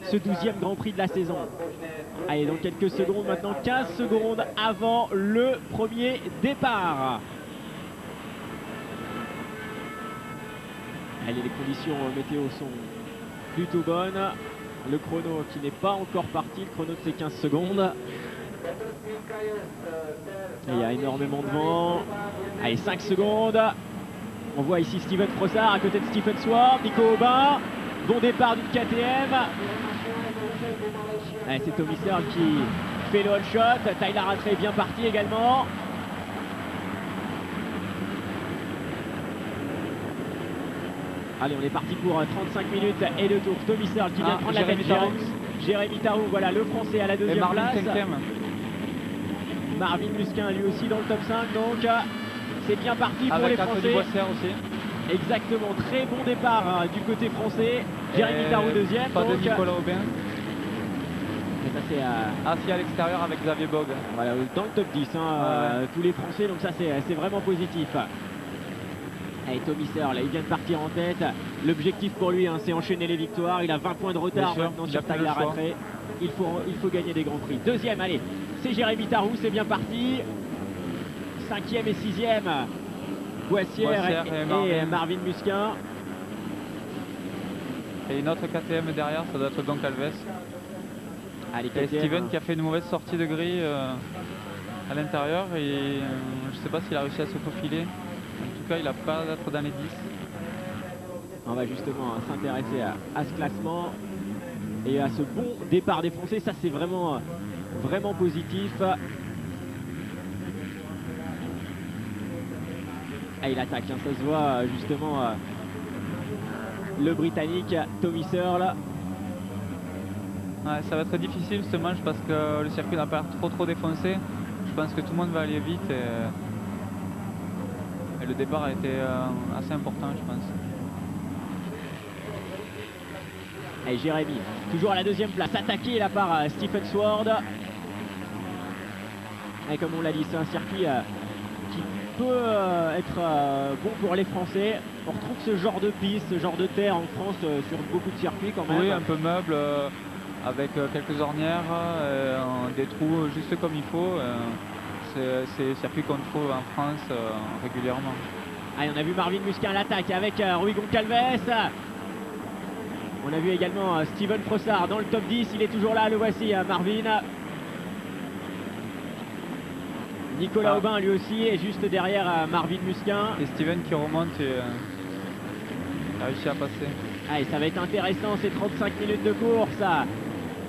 ce 12e Grand Prix de la saison. Allez, dans quelques secondes maintenant, 15 secondes avant le premier départ. Allez, les conditions météo sont plutôt bonnes. Le chrono qui n'est pas encore parti, le chrono de ces 15 secondes. Et il y a énormément de vent. Allez, 5 secondes. On voit ici Steven Frossard à côté de Stephen Sword, Nico Aubin. Bon départ d'une KTM. C'est Tommy Searle qui fait le all shot. Tyler Rattray bien parti également. Allez, on est parti pour 35 minutes et 2 tours. Tommy Searle qui vient prendre la tête. Jérémy Tarou, voilà le français à la deuxième place. Marvin Musquin lui aussi dans le top 5, donc c'est bien parti pour les Français. Aussi. Exactement, très bon départ du côté français. Jérémy Tarou deuxième. Pas de Nicolas Aubin. Et ça c'est assis à l'extérieur avec Xavier Bogue. Voilà, dans le top 10, tous les Français, donc ça c'est vraiment positif. Allez, Tommy Searle, il vient de partir en tête. L'objectif pour lui, c'est enchaîner les victoires. Il a 20 points de retard maintenant sur Tyler Rattray. Il faut gagner des grands prix. Deuxième, allez, c'est Jérémy Tarou, c'est bien parti. 5e et 6e, Boissière et Marvin Musquin. Et une autre KTM derrière, ça doit être Goncalves. Allez, et Steven qui a fait une mauvaise sortie de grille à l'intérieur. Et je ne sais pas s'il a réussi à se faufiler. En tout cas, il n'a pas d'être dans les 10. On va justement s'intéresser à ce classement et à ce bon départ des Français. Ça, c'est vraiment positif. Ah, il attaque, ça se voit justement le Britannique Tommy Searle. Ouais, ça va être difficile ce match parce que le circuit n'a pas l'air trop défoncé. Je pense que tout le monde va aller vite et le départ a été assez important, je pense. Et Jérémy, toujours à la deuxième place, attaqué là par Stephen Sword. Et comme on l'a dit, c'est un circuit qui peut être bon pour les Français. On retrouve ce genre de piste, ce genre de terre en France sur beaucoup de circuits quand même. Oui, un peu meuble, avec quelques ornières, des trous juste comme il faut. C'est des circuits qu'on trouve en France régulièrement. Allez, on a vu Marvin Musquin à l'attaque avec Rui Goncalves. On a vu également Steven Frossard dans le top 10. Il est toujours là, le voici, Marvin. Nicolas Aubin lui aussi est juste derrière Marvin Musquin. Et Steven qui remonte et a réussi à passer. Allez, ça va être intéressant ces 35 minutes de course.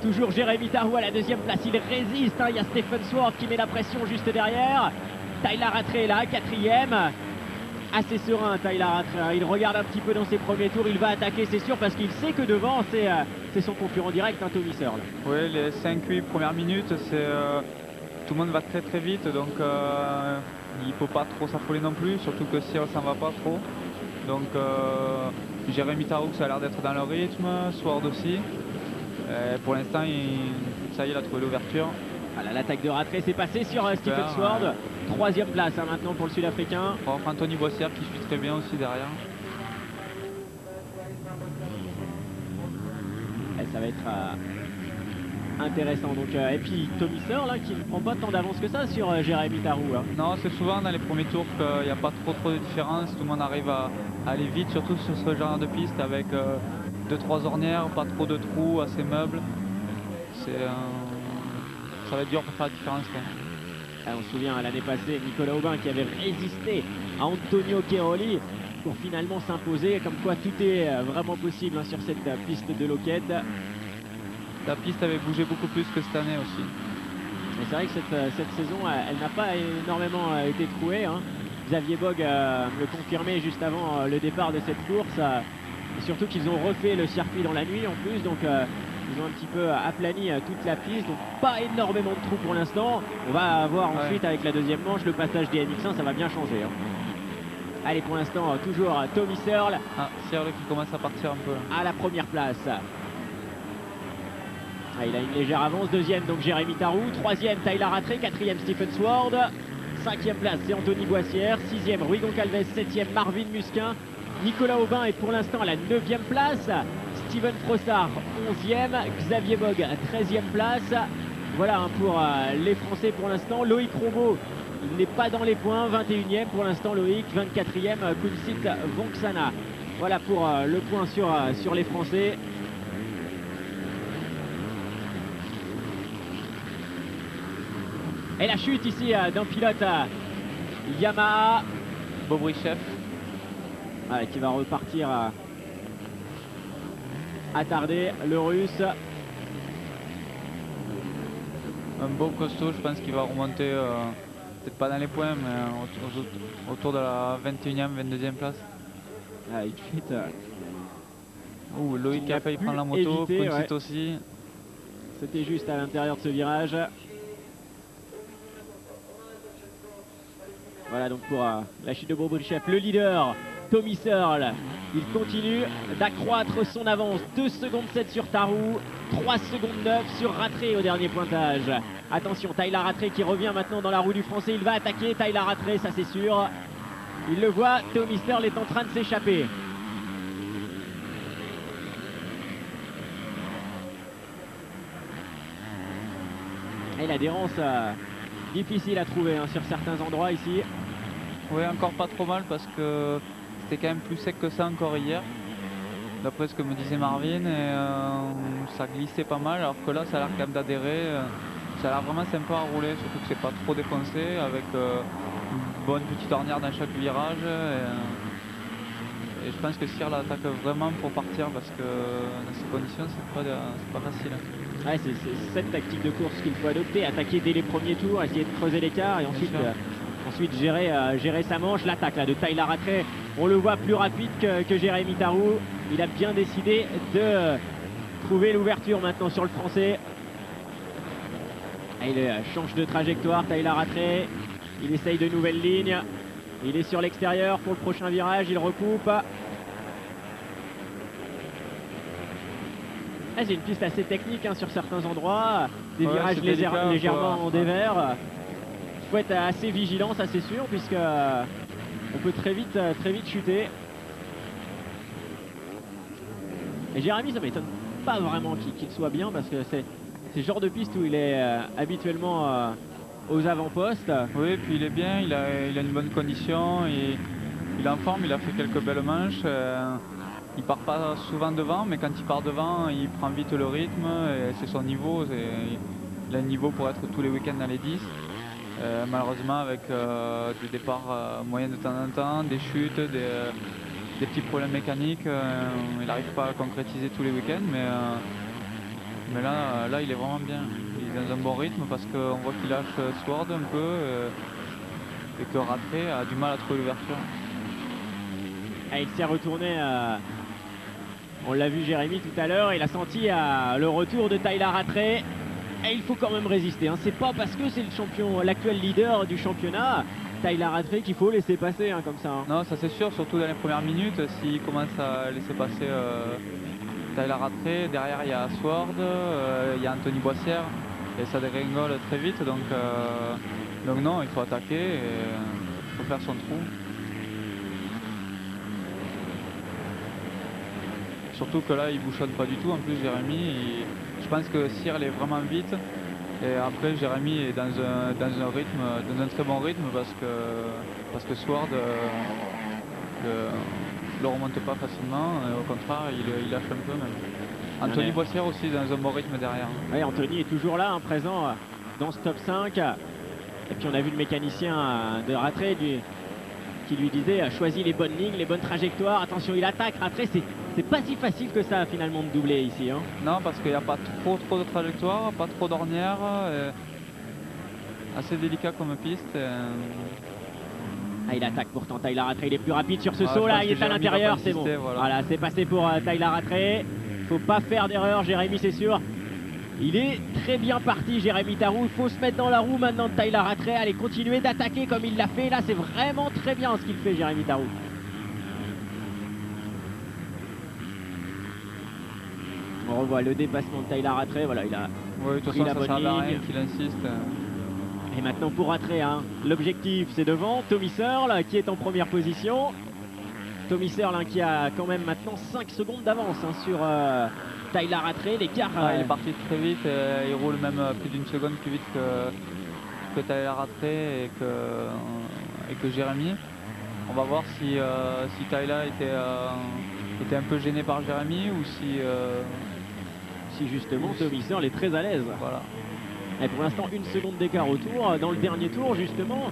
Toujours Jérémy Tarou à la deuxième place, il résiste. Il y a Stephen Sword qui met la pression juste derrière. Tyler Rattray est là, 4e. Assez serein Tyler Rattray, il regarde un petit peu dans ses premiers tours, il va attaquer c'est sûr parce qu'il sait que devant c'est son concurrent direct, Tommy Searle. Oui, les 5-8 premières minutes, tout le monde va très vite, donc il ne faut pas trop s'affoler non plus, surtout que Searle s'en va pas trop. Donc Jérémy Tarou, ça a l'air d'être dans le rythme, Sword aussi. Pour l'instant, ça y est, il a trouvé l'ouverture. Voilà, l'attaque de Rattray s'est passée sur Stephen Sword. 3e place maintenant pour le Sud-Africain. Anthony Boissière qui suit très bien aussi derrière. Et ça va être intéressant. Donc, et puis Tommy Searle qui ne prend pas tant d'avance que ça sur Jérémy Tarou. Non, c'est souvent dans les premiers tours qu'il n'y a pas trop de différence. Tout le monde arrive à aller vite, surtout sur ce genre de piste avec 2-3 ornières, pas trop de trous, assez meubles. Ça va être dur pour faire la différence. On se souvient l'année passée, Nicolas Aubin qui avait résisté à Antonio Cairoli pour finalement s'imposer. Comme quoi tout est vraiment possible sur cette piste de Loket. La piste avait bougé beaucoup plus que cette année aussi. Et c'est vrai que cette saison, elle n'a pas énormément été trouée. Xavier Bogue le confirmait juste avant le départ de cette course. Et surtout qu'ils ont refait le circuit dans la nuit en plus. Donc ils ont un petit peu aplani toute la piste, donc pas énormément de trous pour l'instant. On va voir ensuite avec la deuxième manche le passage des MX1, ça va bien changer. Allez, pour l'instant toujours Tommy Searle. Searle qui commence à partir un peu. À la première place. Il a une légère avance. Deuxième donc Jérémy Tarou. Troisième Tyler Rattray. Quatrième Stephen Sword. 5e place c'est Anthony Boissière. 6e Rui Goncalves. 7e Marvin Musquin. Nicolas Aubin est pour l'instant à la 9e place. Steven Frossard 11e, Xavier Bogue 13e place. Voilà pour les Français pour l'instant. Loïc Rombaud, il n'est pas dans les points, 21e pour l'instant Loïc, 24e Kunsit Vonksana. Voilà pour le point sur les Français. Et la chute ici d'un pilote Yamaha, Bobrichev. qui va repartir attardé, le russe. Un beau costaud, je pense qu'il va remonter, peut-être pas dans les points, mais autour de la 21e, 22e place. Une chute. Loïc a failli prendre la moto, Kunsit aussi. C'était juste à l'intérieur de ce virage. Voilà donc pour la chute de Bobrichev, le leader Tommy Searle, il continue d'accroître son avance. 2 secondes 7 sur Tarou, 3 secondes 9 sur Rattray au dernier pointage. Attention, Tyler Rattray qui revient maintenant dans la roue du Français, il va attaquer Tyler Rattray, ça c'est sûr. Il le voit, Tommy Searle est en train de s'échapper. Et l'adhérence difficile à trouver sur certains endroits ici. Oui, encore pas trop mal parce que c'était quand même plus sec que ça encore hier, d'après ce que me disait Marvin, et ça glissait pas mal, alors que là ça a l'air quand même d'adhérer. Ça a l'air vraiment sympa à rouler, surtout que c'est pas trop défoncé, avec une bonne petite ornière dans chaque virage. Et je pense que Cyr l'attaque vraiment pour partir, parce que dans ces conditions c'est pas facile. Ouais, c'est cette tactique de course qu'il faut adopter, attaquer dès les premiers tours, essayer de creuser l'écart et ensuite gérer sa manche. L'attaque là de Tyler Rattray, on le voit plus rapide que Jérémy Tarou. Il a bien décidé de trouver l'ouverture maintenant sur le Français. Et il change de trajectoire, Tyler Rattray. Il essaye de nouvelles lignes. Il est sur l'extérieur pour le prochain virage, il recoupe. C'est une piste assez technique sur certains endroits, des virages légèrement en dévers. Il faut être assez vigilant, ça c'est sûr, puisque on peut très vite chuter. Et Jérémy, ça m'étonne pas vraiment qu'il soit bien, parce que c'est le genre de piste où il est habituellement aux avant-postes. Oui, puis il est bien, il a une bonne condition, il est en forme, il a fait quelques belles manches. Il part pas souvent devant, mais quand il part devant, il prend vite le rythme, et c'est son niveau. Il a un niveau pour être tous les week-ends dans les 10. Malheureusement, avec des départs moyens de temps en temps, des chutes, des petits problèmes mécaniques, il n'arrive pas à concrétiser tous les week-ends, mais là il est vraiment bien. Il est dans un bon rythme, parce qu'on voit qu'il lâche Sword un peu, et que Rattray a du mal à trouver l'ouverture. Il s'est retourné, on l'a vu Jérémy tout à l'heure, il a senti le retour de Tyler Rattray. Et il faut quand même résister. C'est pas parce que c'est l'actuel leader du championnat, Tyler Rattray, qu'il faut laisser passer comme ça. Non, ça c'est sûr, surtout dans les premières minutes. S'il commence à laisser passer Tyler Rattray, derrière il y a Sword, il y a Anthony Boissière, et ça dégringole très vite. Donc non, il faut attaquer, et il faut faire son trou. Surtout que là il bouchonne pas du tout. En plus Jérémy, je pense que Cyr est vraiment vite, et après Jérémy est dans un rythme, dans un très bon rythme, parce que Sword le remonte pas facilement, et au contraire il lâche un peu même. Anthony Boissière aussi dans un bon rythme derrière. Oui, Anthony est toujours là, présent dans ce top 5. Et puis on a vu le mécanicien de Rattray qui lui disait choisis les bonnes lignes, les bonnes trajectoires. Attention, il attaque. Rattray, c'est pas si facile que ça finalement de doubler ici. Non, parce qu'il n'y a pas trop de trajectoire, pas trop d'ornière. Assez délicat comme piste. Il attaque pourtant Tyler Rattray, il est plus rapide sur ce saut là, il est à l'intérieur, c'est bon. Voilà, c'est passé pour Tyler Rattray. Faut pas faire d'erreur, Jérémy, c'est sûr. Il est très bien parti, Jérémy Tarou. Il faut se mettre dans la roue maintenant de Tyler Rattray. Allez, continuer d'attaquer comme il l'a fait. Là, c'est vraiment très bien ce qu'il fait, Jérémy Tarou. On revoit le dépassement de Tyler Rattray. Voilà, il a pris la bonne ligne. Qu'il insiste. Et maintenant pour Rattray, l'objectif c'est devant Tommy Searle qui est en première position. Tommy Searle qui a quand même maintenant 5 secondes d'avance sur Tyler Rattray. L'écart. Il est parti très vite, il roule même plus d'une seconde plus vite que Tyler Rattray et que Jérémy. On va voir si Tyler était un peu gêné par Jérémy ou si justement Tommy Searle est très à l'aise. Voilà. Et pour l'instant, 1 seconde d'écart au tour, dans le dernier tour justement.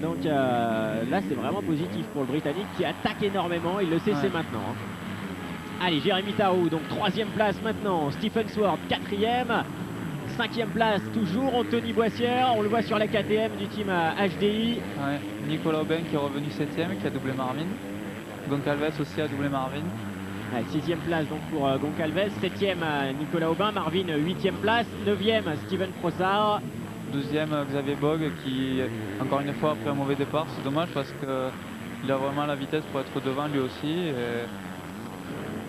Donc là, c'est vraiment positif pour le Britannique qui attaque énormément. Il le sait, c'est maintenant. Allez, Jérémy Tao, donc 3e place maintenant. Stephen Sword, 4e. 5e place toujours Anthony Boissière. On le voit sur la KTM du team HDI. Ouais. Nicolas Aubin qui est revenu 7e, qui a doublé Marvin. Goncalves aussi a doublé Marvin. 6e place donc pour Goncalves. 7e Nicolas Aubin. Marvin 8e place. 9e Steven Frossard. 12e Xavier Bog qui, encore une fois, après un mauvais départ. C'est dommage parce qu'il a vraiment la vitesse pour être devant lui aussi. Et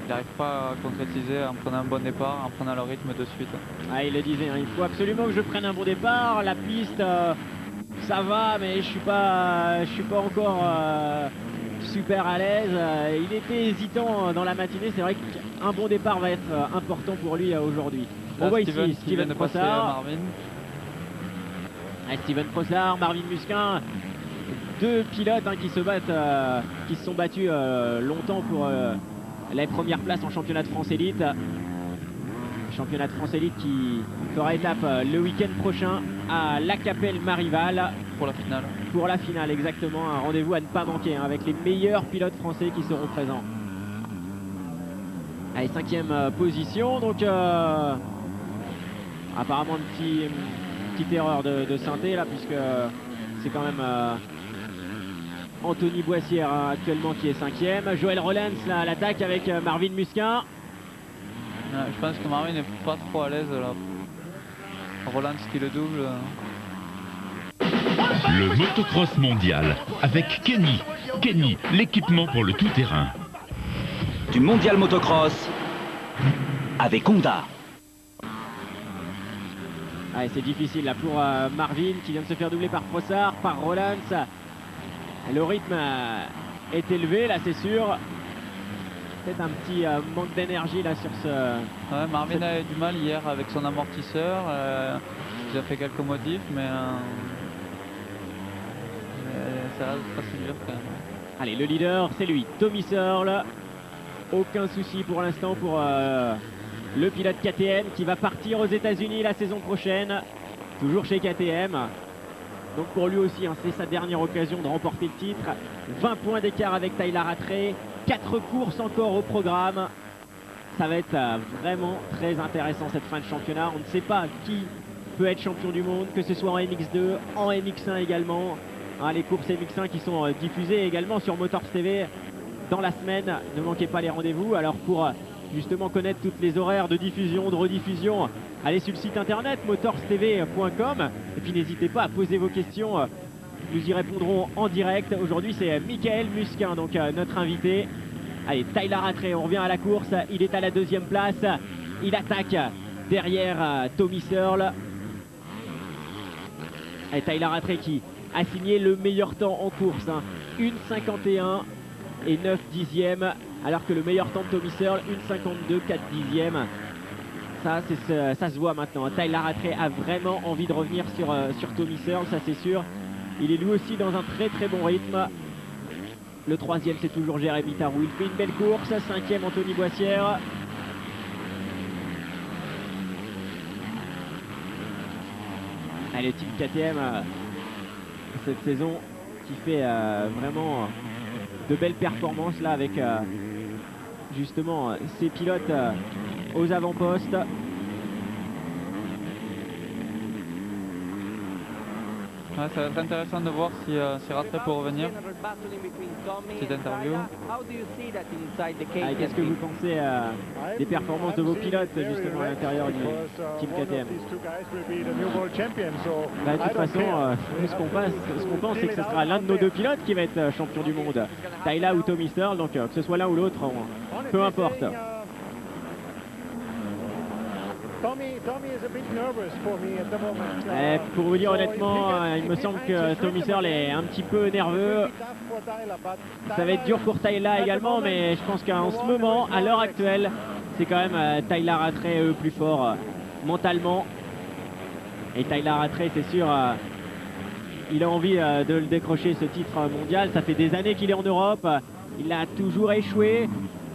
il n'arrive pas à concrétiser en prenant un bon départ, en prenant le rythme de suite. Il le disait, il faut absolument que je prenne un bon départ. La piste, ça va, mais je suis pas encore super à l'aise. Il était hésitant dans la matinée. C'est vrai qu'un bon départ va être important pour lui aujourd'hui. On voit ici Steven Frossard. Steven Frossard, Marvin Musquin, 2 pilotes qui se sont battus longtemps pour la première place en championnat de France Élite. Championnat de France Élite qui fera étape le week-end prochain à La Capelle-Marival. Pour la finale. Pour la finale, exactement. Un rendez-vous à ne pas manquer avec les meilleurs pilotes français qui seront présents. Allez, 5e position. Donc apparemment une petite erreur de synthé là, puisque c'est quand même Anthony Boissière actuellement qui est 5e. Joël Rollins à l'attaque avec Marvin Musquin. Je pense que Marvin n'est pas trop à l'aise là. Rollins qui le double. Le motocross mondial avec Kenny. Kenny, l'équipement pour le tout-terrain. Du mondial motocross avec Honda. C'est difficile là pour Marvin qui vient de se faire doubler par Frossard, par Rollins. Le rythme est élevé là, c'est sûr. Peut-être un petit manque d'énergie là sur ce... Marvin a eu du mal hier avec son amortisseur. Il a fait quelques modifs, mais ça reste assez dur quand même. Allez, le leader, c'est lui, Tommy Searle. Aucun souci pour l'instant pour le pilote KTM qui va partir aux États-Unis la saison prochaine. Toujours chez KTM. Donc pour lui aussi, c'est sa dernière occasion de remporter le titre. 20 points d'écart avec Tyler Rattray. 4 courses encore au programme. Ça va être vraiment très intéressant cette fin de championnat. On ne sait pas qui peut être champion du monde, que ce soit en MX2, en MX1 également. Les courses MX1 qui sont diffusées également sur Motors TV dans la semaine. Ne manquez pas les rendez-vous. Alors pour justement connaître toutes les horaires de diffusion, de rediffusion, allez sur le site internet motorstv.com. Et puis n'hésitez pas à poser vos questions. Nous y répondrons en direct. Aujourd'hui, c'est Michael Musquin, donc notre invité. Allez, Tyler Rattray, on revient à la course. Il est à la 2e place. Il attaque derrière Tommy Searle. Et Tyler Rattray qui a signé le meilleur temps en course. 1,51 et 9 dixièmes. Alors que le meilleur temps de Tommy Searle, 1,52, 4 dixièmes. Ça se voit maintenant. Tyler Rattray a vraiment envie de revenir sur Tommy Searle, ça c'est sûr. Il est lui aussi dans un très très bon rythme. Le 3e, c'est toujours Jérémy Tarou. Il fait une belle course. 5e, Anthony Boissière. Allez, team KTM cette saison qui fait vraiment de belles performances là avec justement ses pilotes aux avant-postes. Ça va être intéressant de voir si Rattray peut revenir. Petite interview. Qu'est-ce que vous pensez des performances de vos pilotes justement à l'intérieur du team KTM? De toute façon, ce qu'on pense, c'est que ce sera l'un de nos 2 pilotes qui va être champion du monde, Tyler ou Tommy Searle, donc que ce soit l'un ou l'autre, peu importe. Pour vous dire honnêtement, il me semble que Tommy Searle est un petit peu nerveux. Ça va être dur pour Tyler également, mais je pense qu'en ce moment, à l'heure actuelle, c'est quand même Tyler Rattray plus fort mentalement. Et Tyler Rattray, c'est sûr, il a envie de le décrocher, ce titre mondial. Ça fait des années qu'il est en Europe, il a toujours échoué.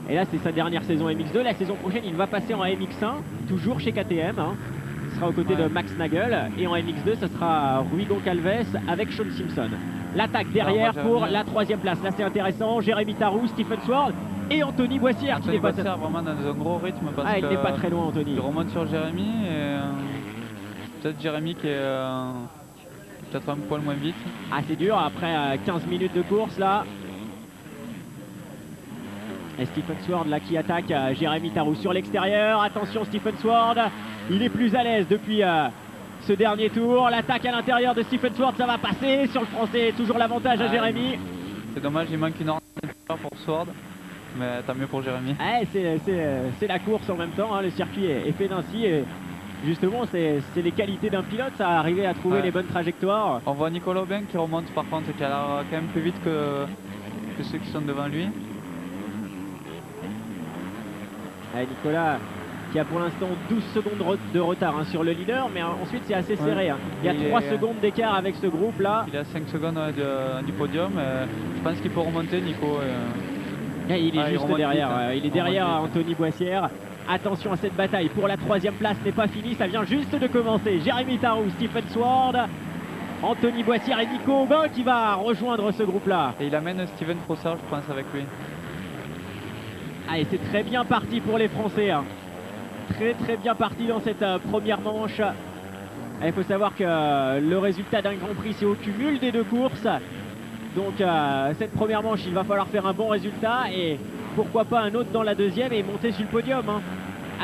Et là, c'est sa dernière saison MX2. La saison prochaine, il va passer en MX1, toujours chez KTM. Il sera aux côtés de Max Nagel. Et en MX2, ce sera Rui Goncalves avec Sean Simpson. L'attaque derrière pour la 3e place. Là, c'est intéressant. Jérémy Tarou, Stephen Sword et Anthony Boissière. Anthony Boissière vraiment dans un gros rythme. Parce il n'est pas très loin, Anthony. Il remonte sur Jérémy. Peut-être Jérémy qui est peut-être un poil moins vite. Ah, c'est dur après 15 minutes de course là. Et Stephen Sword là qui attaque Jérémy Tarou sur l'extérieur. Attention, Stephen Sword, il est plus à l'aise depuis ce dernier tour. L'attaque à l'intérieur de Stephen Sword, ça va passer sur le français. Toujours l'avantage à Jérémy. C'est dommage, il manque une ordinateur pour Sword, mais tant mieux pour Jérémy. C'est la course en même temps, hein. Le circuit est fait d'ainsi. Et justement, c'est les qualités d'un pilote, ça, arriver à trouver les bonnes trajectoires. On voit Nicolas Aubin qui remonte par contre, qui a l'air quand même plus vite que ceux qui sont devant lui. Nicolas qui a pour l'instant 12 secondes de retard sur le leader, mais ensuite c'est assez serré. Il y a 3 secondes d'écart avec ce groupe là. Il a 5 secondes du podium. Je pense qu'il peut remonter, Nico. Il est juste derrière. Il est derrière Anthony Boissière. Attention à cette bataille pour la 3e place, n'est pas fini, ça vient juste de commencer. Jérémy Tarou, Stephen Sword, Anthony Boissière et Nico Aubin qui va rejoindre ce groupe là. Et il amène Steven Frossard, je pense, avec lui. Et c'est très bien parti pour les Français. Très bien parti dans cette première manche. Il faut savoir que le résultat d'un Grand Prix, c'est au cumul des 2 courses. Donc cette première manche, il va falloir faire un bon résultat et pourquoi pas un autre dans la 2e et monter sur le podium.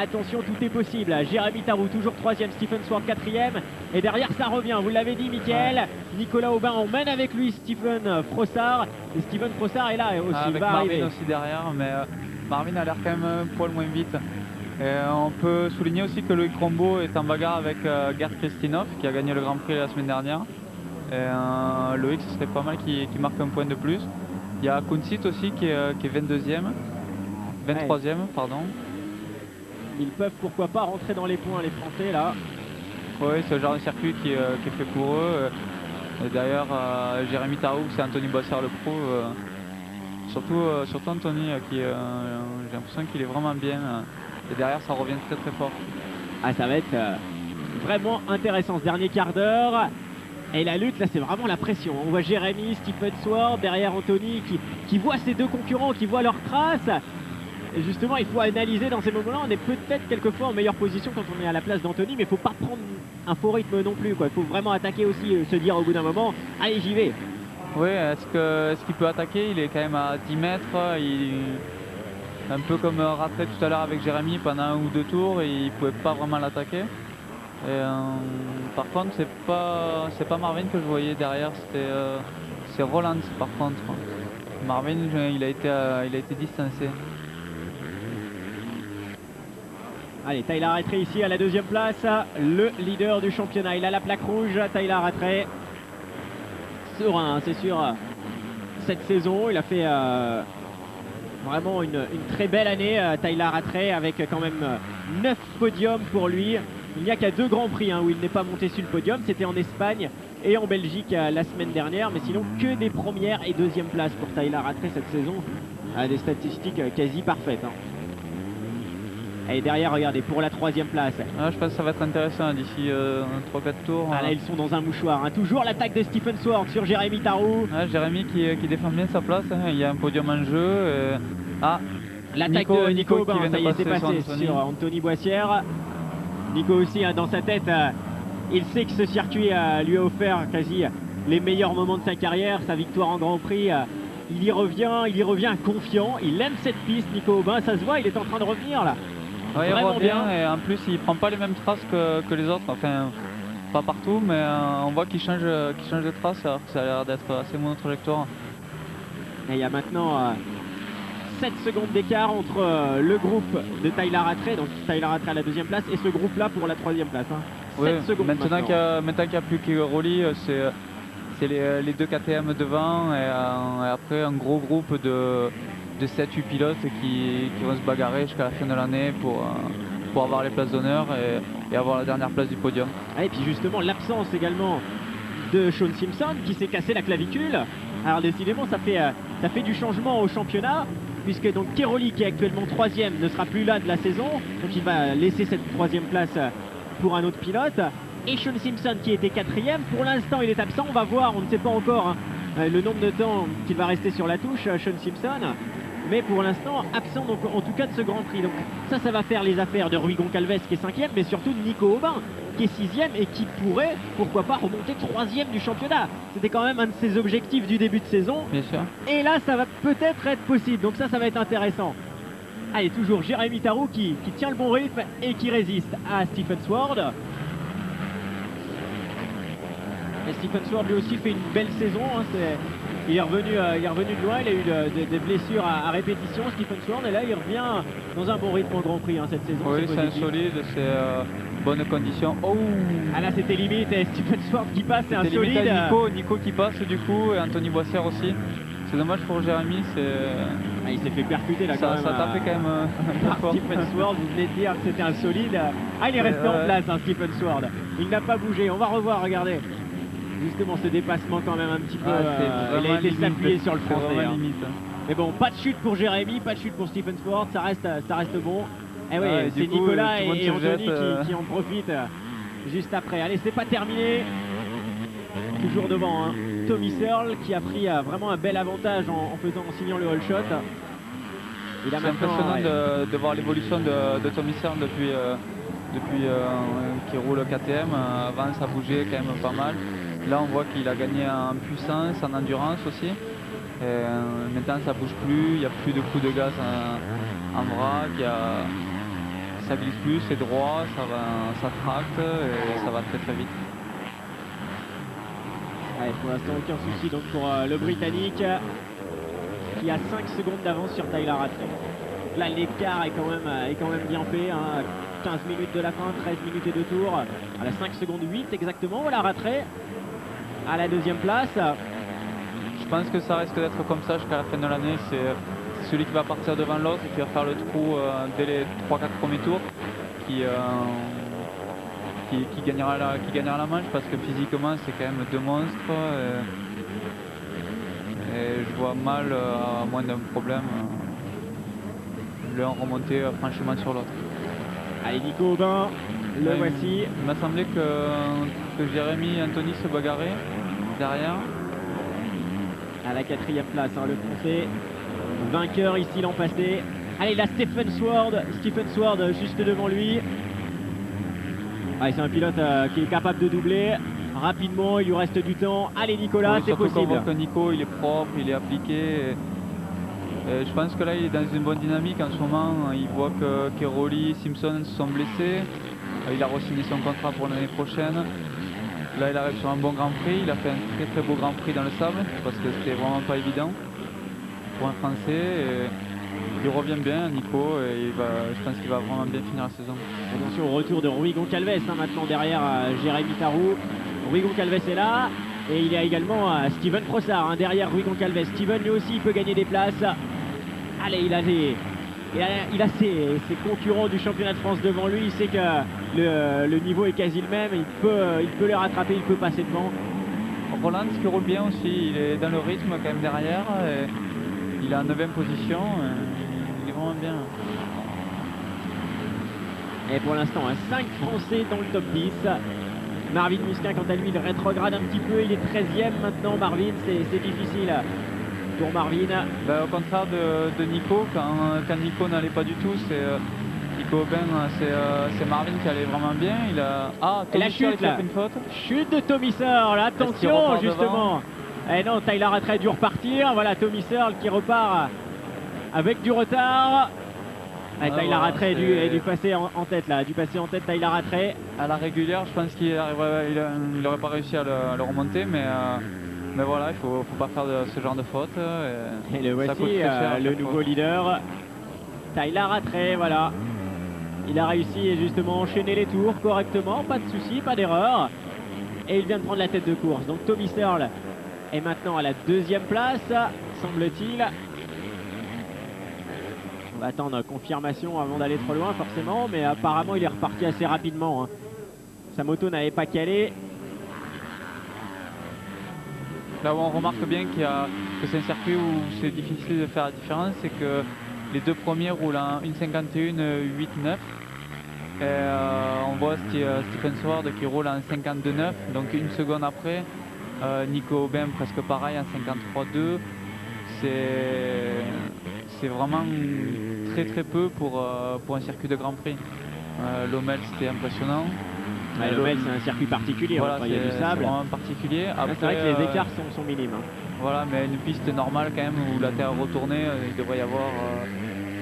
Attention, tout est possible. Jérémy Tarou, toujours 3e, Stephen Sword 4e. Et derrière, ça revient, vous l'avez dit, Mickaël. Nicolas Aubin emmène avec lui Stephen Frossard. Et Stephen Frossard est là aussi, avec il va Marvin arriver aussi derrière, mais Marvin a l'air quand même un poil moins vite. Et on peut souligner aussi que Loïc Rombaud est en bagarre avec Gerd Kristinov qui a gagné le Grand Prix la semaine dernière. Et Loïc, ce serait pas mal qu'il marque un point de plus. Il y a Kunsit aussi qui est 22e, 23e, pardon. Ils peuvent pourquoi pas rentrer dans les points, les Français là. Oui, c'est le genre de circuit qui est fait pour eux. Et d'ailleurs, Jérémy Tarou, c'est Anthony Boissière le pro. Surtout Anthony, qui j'ai l'impression qu'il est vraiment bien. Et derrière, ça revient très fort. Ça va être vraiment intéressant ce dernier quart d'heure. Et la lutte, là, c'est vraiment la pression. On voit Jérémy, Stephen Sword, derrière Anthony, qui voit ses 2 concurrents, qui voit leurs traces. Et justement, il faut analyser dans ces moments-là. On est peut-être quelquefois en meilleure position quand on est à la place d'Anthony, mais il ne faut pas prendre un faux rythme non plus, quoi. Il faut vraiment attaquer aussi, se dire au bout d'un moment, allez, j'y vais. Oui, est-ce qu'il peut attaquer? Il est quand même à 10 mètres. Un peu comme Rattray tout à l'heure avec Jérémy pendant 1 ou 2 tours, et il ne pouvait pas vraiment l'attaquer. Par contre, c'est pas Marvin que je voyais derrière, c'est Roland par contre. Marvin, il a été distancé. Allez, Tyler Rattray ici à la 2e place, le leader du championnat. Il a la plaque rouge, Tyler Rattray. Serein, c'est sûr, cette saison. Il a fait vraiment une très belle année, Tyler Rattray, avec quand même 9 podiums pour lui. Il n'y a qu'à 2 Grands Prix où il n'est pas monté sur le podium. C'était en Espagne et en Belgique la semaine dernière. Mais sinon, que des 1re et 2e places pour Tyler Rattray cette saison. Des statistiques quasi parfaites. Et derrière, regardez, pour la 3e place. Je pense que ça va être intéressant d'ici 3-4 tours. Là, ils sont dans un mouchoir. Toujours l'attaque de Stephen Sword sur Jérémy Tarou. Jérémy qui défend bien sa place. Il y a un podium en jeu. L'attaque de Nico Aubin, ça y est, c'est passé sur Anthony Boissière. Nico aussi, dans sa tête, il sait que ce circuit lui a offert quasi les meilleurs moments de sa carrière, sa victoire en Grand Prix. Il y revient confiant, il aime cette piste, Nico Aubin, ça se voit, il est en train de revenir là. Ouais, il revient bien. Et en plus il prend pas les mêmes traces que les autres, enfin pas partout, mais on voit qu'il change de trace alors que ça a l'air d'être assez monotrajectoire. Et il y a maintenant 7 secondes d'écart entre le groupe de Tyler Rattray, donc Tyler Rattray à la 2e place, et ce groupe-là pour la 3e place. Hein. 7 Ouais, secondes maintenant qu'il n'y a plus que Rolly, c'est les 2 KTM devant et après un gros groupe de 7-8 pilotes qui vont se bagarrer jusqu'à la fin de l'année pour avoir les places d'honneur et avoir la dernière place du podium. Ah, et puis justement l'absence également de Sean Simpson qui s'est cassé la clavicule. Alors décidément ça fait du changement au championnat, puisque donc Keroli qui est actuellement 3e ne sera plus là de la saison, donc il va laisser cette 3e place pour un autre pilote. Et Sean Simpson qui était 4e, pour l'instant il est absent, on va voir, on ne sait pas encore le nombre de temps qu'il va rester sur la touche, Sean Simpson, mais pour l'instant absent donc en tout cas de ce Grand Prix. Donc ça va faire les affaires de Rui Goncalves qui est 5e, mais surtout de Nico Aubin qui est 6e et qui pourrait, pourquoi pas, remonter 3e du championnat. C'était quand même un de ses objectifs du début de saison. Bien sûr. Et là ça va peut-être être possible, donc ça va être intéressant. Allez, toujours Jérémy Tarou qui tient le bon rythme et qui résiste à Stephen Sword. Et Stephen Sword lui aussi fait une belle saison, hein, il est revenu de loin, il a eu des blessures à répétition, Stephen Sword, et là il revient dans un bon rythme au Grand Prix cette saison. Oui, c'est un solide, c'est bonnes conditions. Oh, ah là c'était limite, et Stephen Sword qui passe, c'est un solide. Nico qui passe du coup, et Anthony Boissière aussi. C'est dommage pour Jérémy, il s'est fait percuter là quand même. Ça tapait quand même un peu fort. Stephen Sword, vous venez de dire que c'était un solide. Ah, il est resté en place, Stephen Sword. Il n'a pas bougé, on va revoir, regardez. Justement ce dépassement quand même un petit peu, il a été s'appuyer sur le français. Hein. Mais bon, pas de chute pour Jérémy, pas de chute pour Stephen Sword, ça reste bon. Et oui, c'est Nicolas et Anthony qui en profitent juste après. Allez, c'est pas terminé. Toujours devant, hein. Tommy Searle qui a pris vraiment un bel avantage en signant le all shot. C'est impressionnant de voir l'évolution de Tommy Searle depuis qu'il roule KTM. Avant ça bougeait quand même pas mal. Là on voit qu'il a gagné en puissance, en endurance aussi. Et maintenant ça bouge plus, il n'y a plus de coups de gaz en vrac, ça glisse plus, c'est droit, ça tracte et ça va très très vite. Allez, pour l'instant aucun souci donc pour le Britannique qui a 5 secondes d'avance sur Tyler Rattray. Là l'écart est quand même bien fait, hein. 15 minutes de la fin, 13 minutes et 2 tours. À la 5 secondes 8 exactement, voilà Rattray à la 2e place. Je pense que ça risque d'être comme ça jusqu'à la fin de l'année. C'est celui qui va partir devant l'autre et qui va faire le trou dès les 3-4 premiers tours qui gagnera la manche, parce que physiquement c'est quand même 2 monstres et je vois mal, à moins d'un problème, l'un remonter franchement sur l'autre. Allez, Nico Aubin, le voici. Il m'a semblé que Jérémy et Anthony se bagarraient derrière. À la 4e place, hein, le français vainqueur ici l'an passé. Allez, là Stephen Sword juste devant lui. C'est un pilote qui est capable de doubler rapidement, il lui reste du temps. Allez Nicolas, c'est possible. On voit que Nico il est propre, il est appliqué. Et je pense que là il est dans une bonne dynamique en ce moment. Il voit que Keroli, Simpson se sont blessés. Il a re-signé son contrat pour l'année prochaine. Là il arrive sur un bon Grand Prix, il a fait un très très beau Grand Prix dans le sable parce que c'était vraiment pas évident pour un Français. Et il revient bien Nico et je pense qu'il va vraiment bien finir la saison. Attention au retour de Rui Goncalves, hein, maintenant derrière Jérémy Tarou. Rui Goncalves est là et il y a également Steven Frossard, hein, derrière Rui Goncalves. Steven lui aussi il peut gagner des places. Allez, il a ses concurrents du championnat de France devant lui, il sait que le niveau est quasi le même, il peut les rattraper, il peut passer devant. Roland qui roule bien aussi, il est dans le rythme quand même derrière, et il est en 9e position, il est vraiment bien. Et pour l'instant, 5 Français dans le top 10. Marvin Musquin quant à lui il rétrograde un petit peu, il est 13e maintenant. Marvin, c'est difficile pour Marvin. Au contraire de Nico, quand Nico n'allait pas du tout, Nico Aubin, c'est Marvin qui allait vraiment bien. La chute là, une faute. Chute de Tommy Searle, attention justement. Et non, Tyler Rattray a dû repartir. Voilà Tommy Searle qui repart avec du retard. Tyler Rattray a dû passer en tête là, Tyler Rattray. À la régulière, je pense qu'il n'aurait pas réussi à le remonter, mais Mais voilà, il faut pas faire ce genre de faute. Et le ça coûte voici, très cher à le chaque nouveau fois. leader, Tyler Rattray, voilà. Il a réussi justement à enchaîner les tours correctement, pas de souci, pas d'erreur. Et il vient de prendre la tête de course. Donc Tommy Searle est maintenant à la 2e place, semble-t-il. On va attendre confirmation avant d'aller trop loin forcément, mais apparemment il est reparti assez rapidement, hein. Sa moto n'avait pas calé. Là où on remarque bien que c'est un circuit où c'est difficile de faire la différence, c'est que les 2 premiers roulent en 1,51,8,9. Et on voit Stephen Sword qui roule en 52,9, donc 1 seconde après. Nico Aubin presque pareil en 53,2. C'est vraiment très peu pour un circuit de Grand Prix. Lommel c'était impressionnant. Lommel c'est un circuit particulier, voilà, il y a du sable. Vraiment particulier. Après, c'est vrai que les écarts sont minimes, hein. Voilà, mais une piste normale quand même où la terre retournée, il devrait y avoir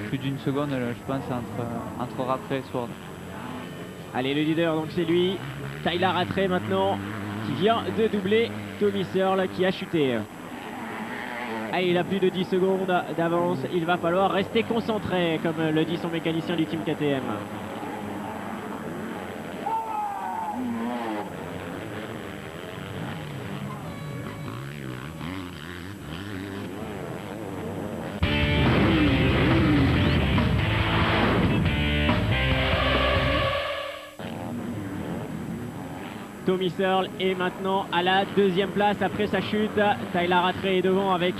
plus d'1 seconde, je pense, entre Rattray et Sword. Allez, le leader, donc c'est lui, Tyler Rattray maintenant, qui vient de doubler Tommy Searle qui a chuté. Allez, il a plus de 10 secondes d'avance, il va falloir rester concentré, comme le dit son mécanicien du team KTM. Tommy Searle est maintenant à la 2e place après sa chute. Tyler Rattray est devant avec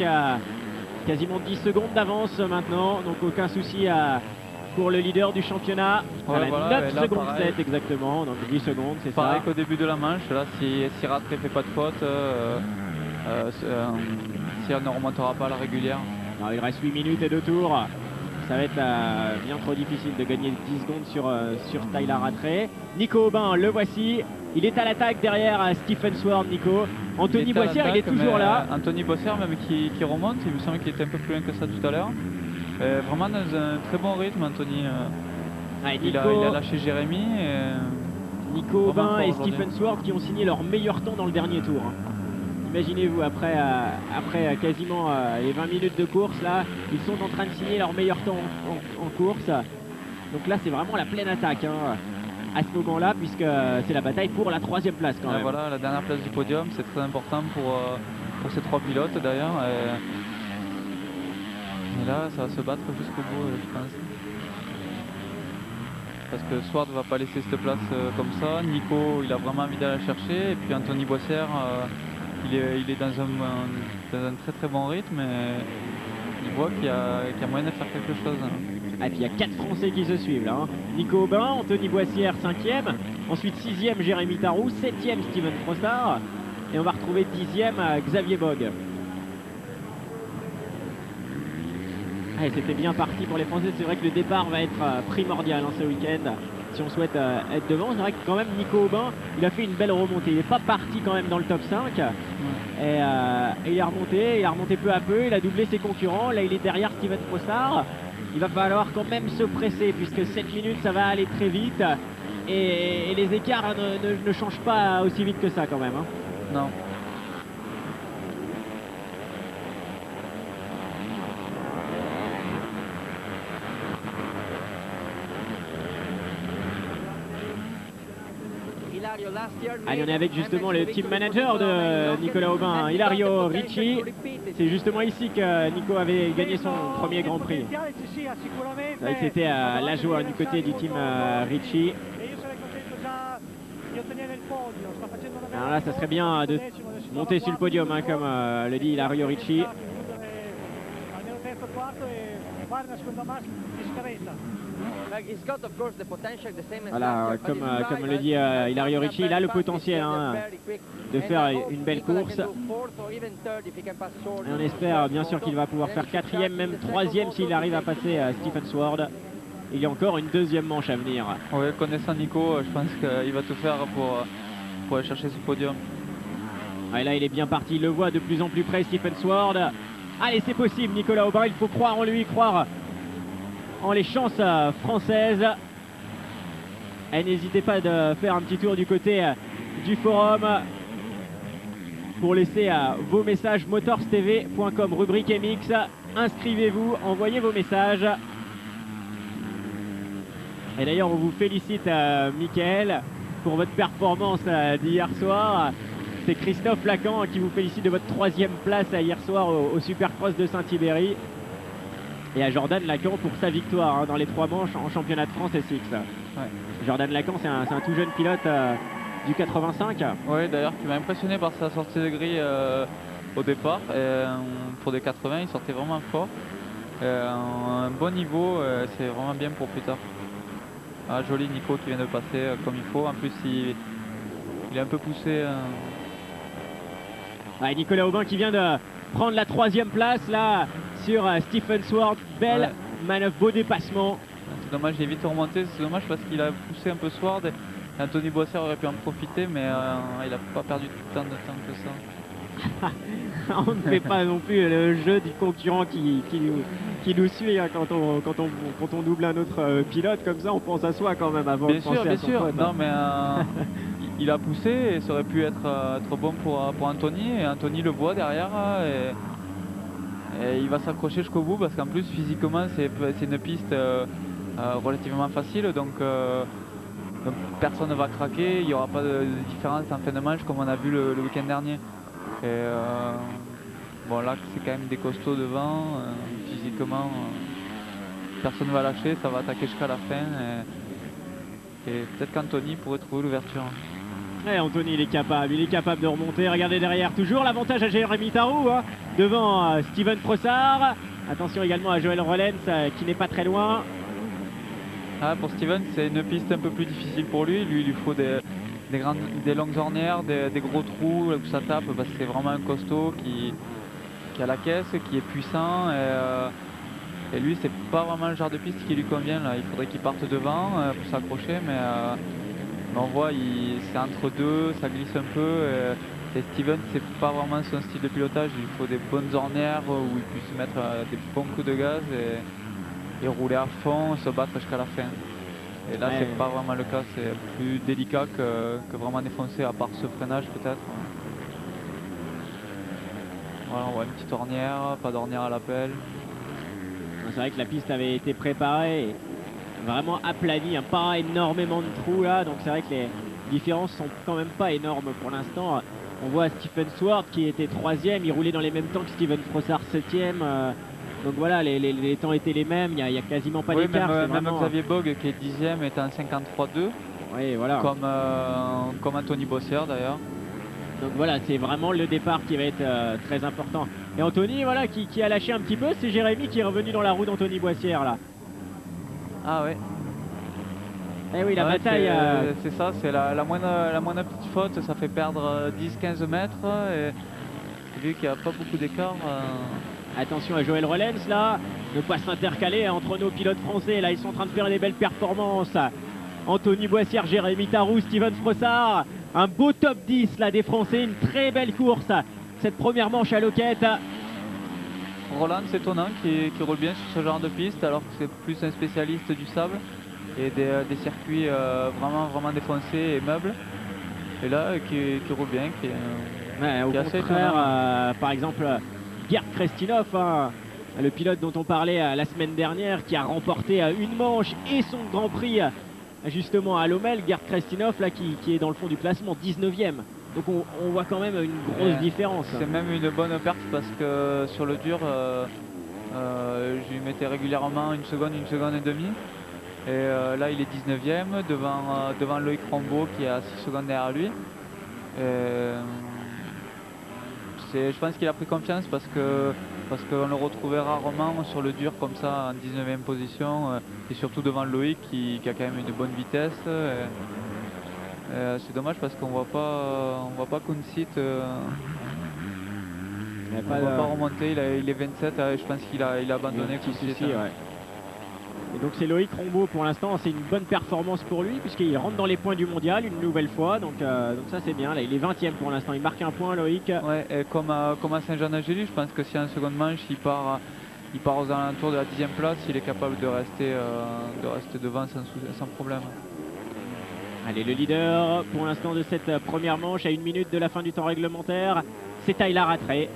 quasiment 10 secondes d'avance maintenant. Donc aucun souci pour le leader du championnat. Ouais, à la voilà, 9 là, secondes pareil. 7 exactement. Donc 10 secondes, c'est ça. Pareil qu'au début de la manche, là si Rattray fait pas de faute, si elle ne remontera pas à la régulière. Alors, il reste 8 minutes et 2 tours. Ça va être bien trop difficile de gagner 10 secondes sur Tyler Rattray. Nico Aubin, le voici. Il est à l'attaque derrière Stephen Sword, Nico. Anthony Boissière, il est toujours là. Anthony Boissière, même qui remonte, il me semble qu'il était un peu plus loin que ça tout à l'heure. Vraiment dans un très bon rythme, Anthony. Ouais, il a lâché Jérémy. Nico Aubin et Stephen Sword qui ont signé leur meilleur temps dans le dernier tour. Imaginez-vous, après quasiment les 20 minutes de course, là, ils sont en train de signer leur meilleur temps en course. Donc là, c'est vraiment la pleine attaque, hein, à ce moment-là, puisque c'est la bataille pour la 3e place quand même. Voilà, la dernière place du podium, c'est très important pour ces 3 pilotes d'ailleurs. Et là, ça va se battre jusqu'au bout, je pense. Parce que Sword ne va pas laisser cette place comme ça. Nico, il a vraiment envie d'aller la chercher. Et puis Anthony Boissière, il est dans un très bon rythme. Et il voit qu'il y a moyen de faire quelque chose. Et puis il y a 4 Français qui se suivent là, hein. Nico Aubin, Anthony Boissière 5e, ensuite 6e Jérémy Tarou, 7e Steven Frossard, et on va retrouver 10e Xavier Bogue. Allez, c'était bien parti pour les Français, c'est vrai que le départ va être primordial, hein, ce week-end, si on souhaite être devant. C'est vrai que quand même Nico Aubin, il a fait une belle remontée, il n'est pas parti quand même dans le top 5, et il est remonté peu à peu, il a doublé ses concurrents, là il est derrière Steven Frossard. Il va falloir quand même se presser puisque 7 minutes ça va aller très vite et les écarts ne changent pas aussi vite que ça quand même, hein. Non. Allez, on est avec justement le team manager de Nicolas Aubin, Ilario Ricci. C'est justement ici que Nico avait gagné son premier Grand Prix. C'est vrai que c'était la joie du côté du team Ricci. Alors là, ça serait bien de monter sur le podium, hein, comme le dit Ilario Ricci. Voilà, comme le dit Ilario Ricci, il a le potentiel, hein, de faire une belle course. Et on espère bien sûr qu'il va pouvoir faire 4e, même 3e s'il arrive à passer Stephen Sword. Il y a encore une 2e manche à venir. Oui, connaissant Nico, je pense qu'il va tout faire pour aller chercher ce podium. Et là, il est bien parti, il le voit de plus en plus près, Stephen Sword. Allez, c'est possible, Nicolas Aubin, il faut croire en lui, croire en les chances françaises. Et n'hésitez pas de faire un petit tour du côté du forum. pour laisser vos messages motorstv.com, rubrique MX. Inscrivez-vous, envoyez vos messages. Et d'ailleurs, on vous félicite, Mickaël, pour votre performance d'hier soir. C'est Christophe Lacan qui vous félicite de votre 3e place hier soir au Supercross de Saint-Ibéry. Et à Jordan Lacan pour sa victoire dans les 3 manches en championnat de France SX. Ouais. Jordan Lacan, c'est un tout jeune pilote du 85. Oui, d'ailleurs, qui m'a impressionné par sa sortie de grille au départ. Et, pour des 80, il sortait vraiment fort. Un bon niveau, c'est vraiment bien pour plus tard. Ah, joli Nico qui vient de passer comme il faut. En plus, il est un peu poussé. Ouais, Nicolas Aubin qui vient de prendre la 3e place là sur Stephen Sword. Belle manœuvre, beau dépassement. C'est dommage, il est vite remonté. C'est dommage parce qu'il a poussé un peu Sword. Et Anthony Boissière aurait pu en profiter, mais il n'a pas perdu tant de temps que ça. On ne fait pas non plus le jeu du concurrent qui nous suit, hein, quand on double un autre pilote comme ça, on pense à soi quand même avant de penser à son pote. Non, mais il a poussé et ça aurait pu être bon pour Anthony, et Anthony le voit derrière et il va s'accrocher jusqu'au bout parce qu'en plus physiquement c'est une piste relativement facile, donc personne ne va craquer, il n'y aura pas de différence en fin de manche comme on a vu le week-end dernier. Et bon, là c'est quand même des costauds devant, physiquement personne ne va lâcher, ça va attaquer jusqu'à la fin et peut-être qu'Anthony pourrait trouver l'ouverture. Ouais, Anthony il est capable de remonter. Regardez derrière, toujours l'avantage à Jérémy Tarou, hein, devant Steven Frossard. Attention également à Joël Rollens qui n'est pas très loin. Ah, pour Steven, c'est une piste un peu plus difficile pour lui. Lui, il lui faut des longues ornières, des gros trous où ça tape, parce que c'est vraiment un costaud qui a la caisse, qui est puissant. Et lui, c'est pas vraiment le genre de piste qui lui convient. Là. Il faudrait qu'il parte devant pour s'accrocher, mais on voit, c'est entre deux, ça glisse un peu. Et Steven, c'est pas vraiment son style de pilotage. Il faut des bonnes ornières où il puisse mettre des bons coups de gaz et rouler à fond, se battre jusqu'à la fin. Et là, c'est pas vraiment le cas. C'est plus délicat que vraiment défoncer, à part ce freinage peut-être. Voilà, on voit une petite ornière, pas d'ornière à l'appel. C'est vrai que la piste avait été préparée, vraiment aplanie, hein, pas énormément de trous là, donc c'est vrai que les différences sont quand même pas énormes pour l'instant. On voit Stephen Sword qui était 3e, il roulait dans les mêmes temps que Steven Frossard 7e. Donc voilà, les temps étaient les mêmes, il n'y a quasiment pas d'écart. Même Xavier Bogue qui est 10e est en 53.2, oui, voilà. comme Anthony Boissière d'ailleurs. Donc voilà, c'est vraiment le départ qui va être très important. Et Anthony, voilà, qui a lâché un petit peu, c'est Jérémy qui est revenu dans la roue d'Anthony Boissière là. Ah ouais. Eh oui, la bataille. C'est ça, c'est la moindre petite faute, ça fait perdre 10-15 mètres. Et vu qu'il n'y a pas beaucoup d'écart. Attention à Joël Rollens là, ne pas s'intercaler entre nos pilotes français. Là, ils sont en train de faire des belles performances. Anthony Boissière, Jérémy Tarou, Steven Frossard. Un beau top 10 là des Français, une très belle course. Cette première manche à Loquette. Roland, c'est étonnant, qui roule bien sur ce genre de piste, alors que c'est plus un spécialiste du sable et des circuits vraiment défoncés et meubles. Et là, qui roule bien, au contraire, par exemple, Gerd Krestinov, hein, le pilote dont on parlait la semaine dernière, qui a remporté une manche et son Grand Prix justement à Lommel. Gerd Krestinov là qui est dans le fond du classement 19e. Donc on voit quand même une grosse différence. C'est même une bonne perte parce que sur le dur, je lui mettais régulièrement une seconde et demie. Et là il est 19e devant Loïc Rambaud qui est à 6 secondes derrière lui. Je pense qu'il a pris confiance parce qu'on le retrouvait rarement sur le dur comme ça en 19e position et surtout devant Loïc qui a quand même une bonne vitesse. C'est dommage parce qu'on voit pas Kunsit pas remonter, il est 27, je pense qu'il a abandonné Kunsit. Et donc c'est Loïc Rambaud pour l'instant, c'est une bonne performance pour lui puisqu'il rentre dans les points du mondial une nouvelle fois, donc ça c'est bien. Là il est 20e pour l'instant, il marque un point Loïc. Ouais, et comme à Saint-Jean-d'Angély, je pense que si en seconde manche il part aux alentours de la 10e place, il est capable de rester devant sans problème. Allez, le leader pour l'instant de cette première manche à 1 minute de la fin du temps réglementaire, c'est Tyler Rattray.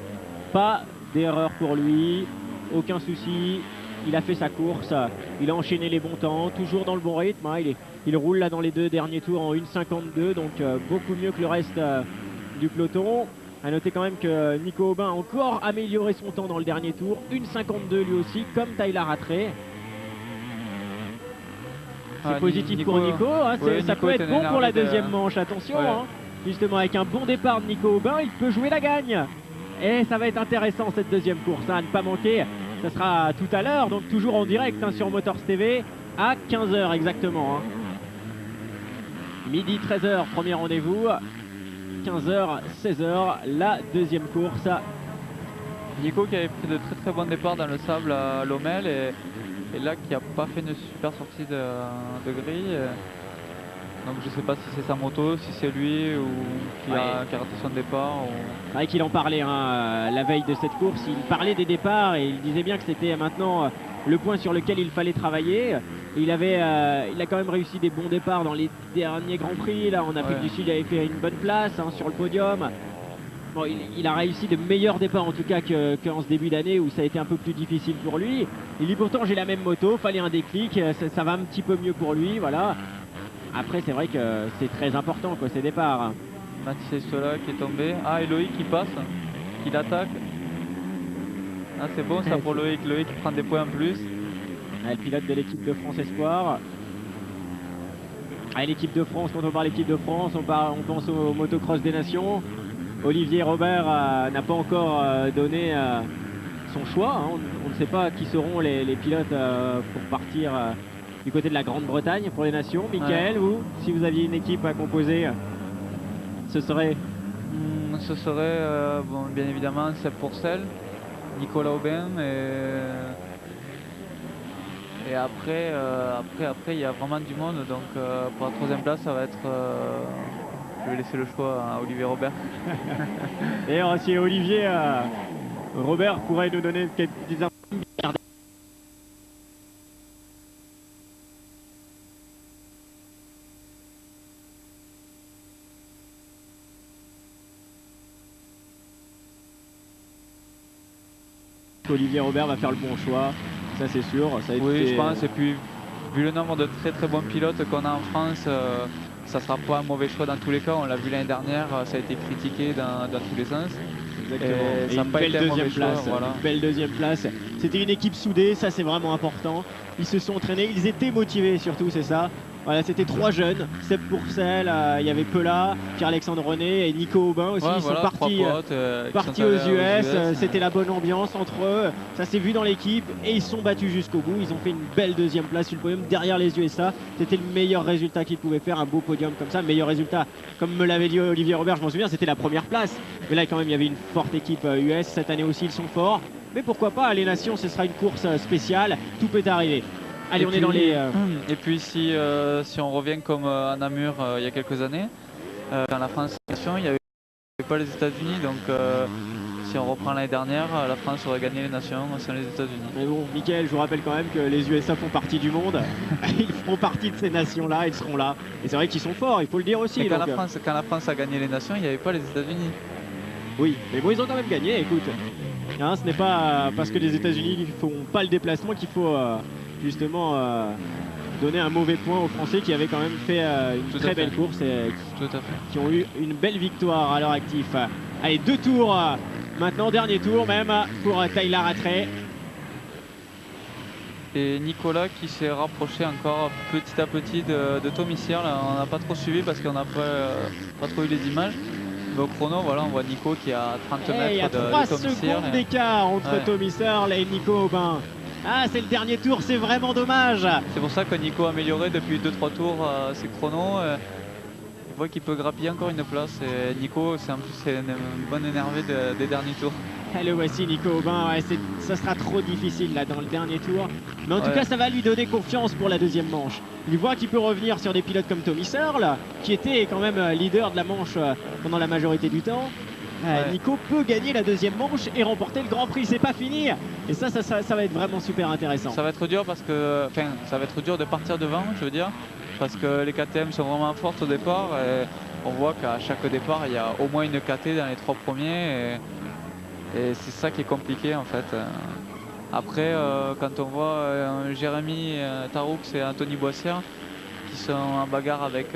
Pas d'erreur pour lui, aucun souci. Il a fait sa course, il a enchaîné les bons temps, toujours dans le bon rythme. Hein. Il roule là dans les 2 derniers tours en 1,52, donc beaucoup mieux que le reste du peloton. A noter quand même que Nico Aubin a encore amélioré son temps dans le dernier tour, 1,52 lui aussi, comme Tyler Rattray. C'est positif pour Nico, hein. Ça peut être bon pour la deuxième manche, attention. Ouais. Hein. Justement, avec un bon départ de Nico Aubin, il peut jouer la gagne. Et ça va être intéressant cette deuxième course, hein, à ne pas manquer. Ça sera tout à l'heure, donc toujours en direct hein, sur Motors TV à 15 h exactement. Hein. Midi 13 h, premier rendez-vous. 15 h, 16 h, la deuxième course. Nico qui avait pris de très bons départs dans le sable à Lommel et là qui n'a pas fait une super sortie de grille. Donc je sais pas si c'est sa moto, si c'est lui ou qui a raté son départ. Ou... C'est vrai qu'il en parlait hein, la veille de cette course, il parlait des départs et il disait bien que c'était maintenant le point sur lequel il fallait travailler. Et il a quand même réussi des bons départs dans les derniers Grands Prix. Là, en Afrique du Sud, il avait fait une bonne place hein, sur le podium. Bon, il a réussi de meilleurs départs en tout cas qu'en ce début d'année où ça a été un peu plus difficile pour lui. Il dit pourtant j'ai la même moto, fallait un déclic, ça va un petit peu mieux pour lui, voilà. Après c'est vrai que c'est très important quoi, ces départs. Mathis Sola qui est tombé. Ah et Loïc qui passe, qui l'attaque. Ah c'est bon ça pour Loïc, Loïc qui prend des points en plus. Ah, le pilote de l'équipe de France Espoir. Ah, l'équipe de France, quand on parle d'équipe de France, on pense au motocross des nations. Olivier Robert n'a pas encore donné son choix. Hein. On ne sait pas qui seront les pilotes pour partir du côté de la Grande-Bretagne pour les nations. Michael, vous, si vous aviez une équipe à composer, ce serait Ce serait bon, bien évidemment Seb Pourcel, Nicolas Aubin et après il y a vraiment du monde. Donc pour la troisième place ça va être... je vais laisser le choix à Olivier Robert. D'ailleurs, si Olivier Robert pourrait nous donner quelques petites informations. Olivier Robert va faire le bon choix, ça c'est sûr. Oui, je pense. Et puis, vu le nombre de très bons pilotes qu'on a en France, ça sera pas un mauvais choix dans tous les cas. On l'a vu l'année dernière, ça a été critiqué dans tous les sens. Exactement. Et ça n'a pas été un mauvais choix. Voilà. Une belle deuxième place. C'était une équipe soudée, ça c'est vraiment important. Ils se sont entraînés, ils étaient motivés surtout, c'est ça. Voilà, c'était 3 jeunes, Seb Pourcel, il y avait Pela, Pierre-Alexandre René et Nico Aubin aussi. Ils sont partis aux US, c'était la bonne ambiance entre eux, ça s'est vu dans l'équipe et ils sont battus jusqu'au bout. Ils ont fait une belle deuxième place sur le podium derrière les USA. C'était le meilleur résultat qu'ils pouvaient faire, un beau podium comme ça. Meilleur résultat, comme me l'avait dit Olivier Robert, je m'en souviens, c'était la première place. Mais là quand même il y avait une forte équipe US, cette année aussi ils sont forts. Mais pourquoi pas, les nations ce sera une course spéciale, tout peut arriver. Allez, est dans les... Et puis si on revient comme à Namur il y a quelques années, dans la France Nation, il n'y avait pas les États-Unis, donc si on reprend l'année dernière, la France aurait gagné les nations sans les États-Unis. Mais bon, Mickaël, je vous rappelle quand même que les USA font partie du monde, ils font partie de ces nations-là, ils seront là. Et c'est vrai qu'ils sont forts, il faut le dire aussi. Mais quand la France a gagné les nations, il n'y avait pas les États-Unis. Oui, mais bon, ils ont quand même gagné, écoute. Hein, ce n'est pas parce que les États-Unis ne font pas le déplacement qu'il faut... justement donner un mauvais point aux Français qui avaient quand même fait une très belle course et qui ont eu une belle victoire à leur actif. Allez, 2 tours maintenant, dernier tour même pour Tyler Rattray. Et Nicolas qui s'est rapproché encore petit à petit de Tommy Searle. On n'a pas trop suivi parce qu'on n'a pas trop eu les images. Mais au chrono, voilà, on voit Nico qui est à 30 mètres de Tommy Searle. Il y a 3 secondes d'écart entre Tommy Searle et Nico Aubin. Ah, c'est le dernier tour, c'est vraiment dommage. C'est pour ça que Nico a amélioré depuis 2-3 tours ses chronos. On voit qu'il peut grappiller encore une place. Et Nico, c'est une bonne énervée des derniers tours. Le voici, Nico Aubin. Ouais, ça sera trop difficile là dans le dernier tour. Mais en tout cas, ça va lui donner confiance pour la deuxième manche. Il voit qu'il peut revenir sur des pilotes comme Tommy Searle, qui était quand même leader de la manche pendant la majorité du temps. Nico peut gagner la deuxième manche et remporter le Grand Prix, c'est pas fini. Et ça va être vraiment super intéressant. Ça va être dur parce que, ça va être dur de partir devant, je veux dire, parce que les KTM sont vraiment fortes au départ. Et on voit qu'à chaque départ, il y a au moins une KT dans les 3 premiers. Et c'est ça qui est compliqué en fait. Après, quand on voit Jérémy Taroux et Anthony Boissière qui sont en bagarre avec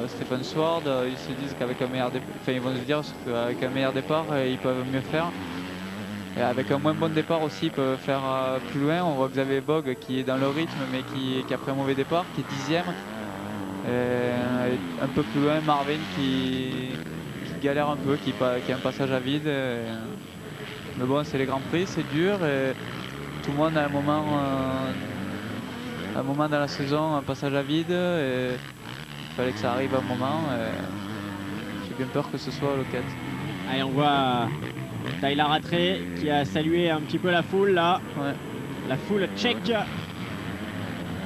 Stephen Sword, ils se disent qu'avec un meilleur départ, ils vont se dire qu'avec un meilleur départ, ils peuvent mieux faire. Et avec un moins bon départ aussi, ils peuvent faire plus loin. On voit Xavier Bogue qui est dans le rythme mais qui a pris un mauvais départ, qui est 10e. Et un peu plus loin, Marvin qui galère un peu, qui a un passage à vide. Mais bon, c'est les Grands Prix, c'est dur. Et tout le monde a un moment dans la saison, un passage à vide. Et il fallait que ça arrive à un moment. J'ai bien peur que ce soit le cas. Allez, on voit Tyler Rattray qui a salué un petit peu la foule là. Ouais. La foule tchèque.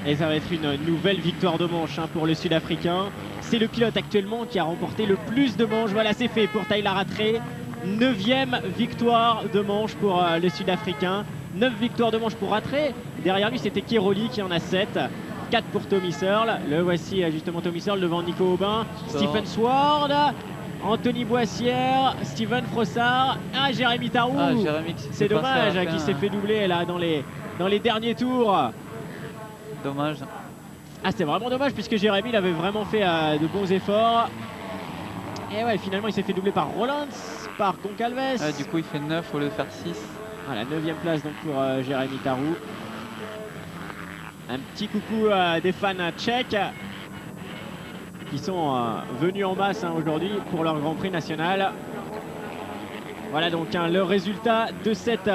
Et ça va être une nouvelle victoire de manche pour le Sud-Africain. C'est le pilote actuellement qui a remporté le plus de manches. Voilà, c'est fait pour Tyler Rattray. 9e victoire de manche pour le Sud-Africain. 9 victoires de manche pour Rattray. Derrière lui, c'était Kiroli qui en a 7. 4 pour Tommy Searle. Le voici justement Tommy Searle devant Nico Aubin. Stephen Sword, Anthony Boissière, Steven Frossard. Jérémy Taroux. C'est dommage qu'il s'est fait doubler là dans les derniers tours. Dommage. C'est vraiment dommage puisque Jérémy il avait vraiment fait de bons efforts. Et ouais, finalement il s'est fait doubler par Rollins, par Goncalves. Du coup il fait 9 au lieu de faire 6. Voilà, 9e place donc pour Jérémy Taroux. Un petit coucou des fans tchèques qui sont venus en masse aujourd'hui pour leur Grand Prix national. Voilà donc le résultat de cette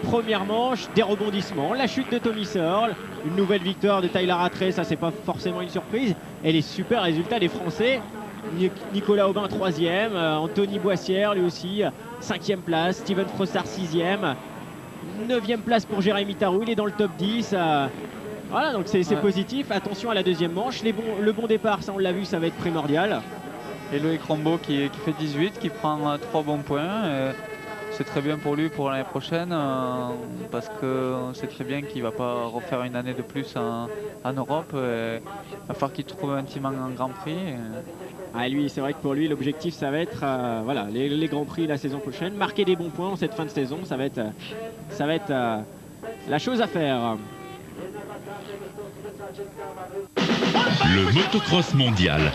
première manche, des rebondissements, la chute de Tommy Searle, une nouvelle victoire de Tyler Rattray, ça c'est pas forcément une surprise, et les super résultats des Français. Nicolas Aubin 3e, Anthony Boissière lui aussi 5e place, Steven Frossard 6e, 9e place pour Jérémy Taroux, il est dans le top 10. Voilà, donc c'est positif. Attention à la deuxième manche, le bon départ, ça on l'a vu, ça va être primordial. Et Loïc Rombaud qui fait 18, qui prend 3 bons points. C'est très bien pour lui pour l'année prochaine parce qu'on sait très bien qu'il ne va pas refaire une année de plus en Europe. Il va falloir qu'il trouve un team en Grand Prix. Lui, c'est vrai que pour lui, l'objectif, ça va être voilà, les Grands Prix la saison prochaine. Marquer des bons points en cette fin de saison, ça va être la chose à faire. Le motocross mondial.